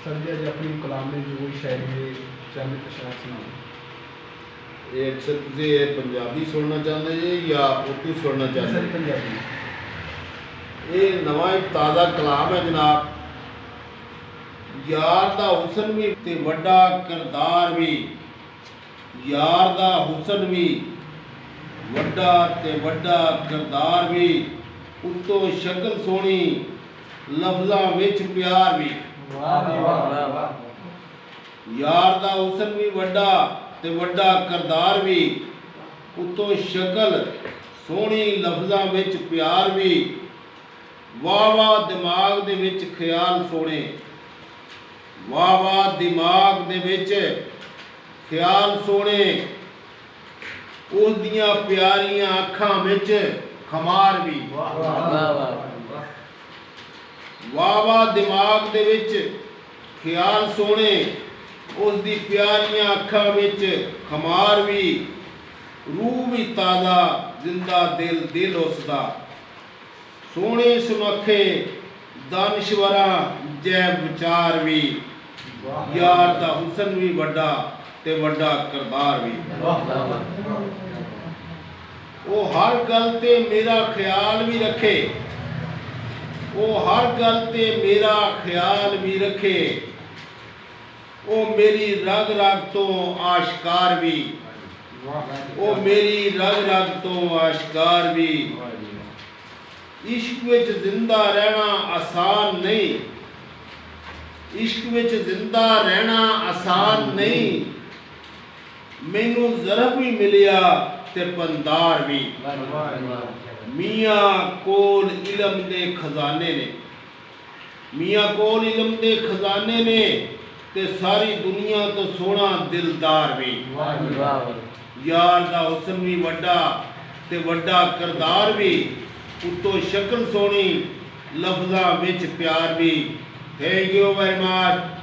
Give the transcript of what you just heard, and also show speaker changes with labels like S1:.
S1: Sir जी अज अपनी कलाम ने जो शायरी है चंद अशआर सुनाओ।
S2: ये अक्सर तुझे पंजाबी सुनना चाहते जी या उर्दू सुनना
S1: सर
S2: चाहते?
S1: पंजाबी।
S2: ये नवा एक ताज़ा कलाम है जनाब। यार दा हुसन भी ते वड्डा किरदार भी, यार दा हुसन भी वड्डा ते वड्डा किरदार भी, उत्तों शक्ल सोहनी लफ्ज़ां विच प्यार भी। यार दा हुसन भी वड्डा ते वड्डा किरदार भी, उत्तों शक्ल सोहनी लफ्ज़ां विच प्यार भी। वाह वाह दिमाग दे विच ख्याल सोहने, वाह वाह दिमाग दे विच ख्याल सोहने, उस दियां प्यारियां अखां विच खमार भी। वाह वाह दिमाग दे विच ख्याल सोहने, उस दी प्यारियां अखां विच खमार भी। रूह भी ताज़ा जिंदा दिल दिल उसदा, सोहने सुनखे दानश्वरा जै विचार भी। यार दा हुसन भी वड्डा ते वड्डा किरदार भी। वो हर गल ते मेरा ख्याल भी रखे, वो हर गल ते मेरा ख्याल भी रखे, वो मेरी रग रग तो आश्कार भी, वो मेरी रग रग तो आश्कार भी। इश्क विच जिंदा रहना आसान नहीं, इश्क विच जिंदा रहना आसान नहीं, मैनू ज़रब भी मिलिया ते पंदार भी। मियाँ कोल इलम दे खजाने ने, मियाँ कोल इलम दे खजाने ने, ते सारी दुनिया तो सोहना दिलदार भी। यार दा हुसन भी वड्डा ते वड्डा किरदार भी, उत्तों शक्ल सोहनी लफ्ज़ां विच प्यार भी। Thank you very much.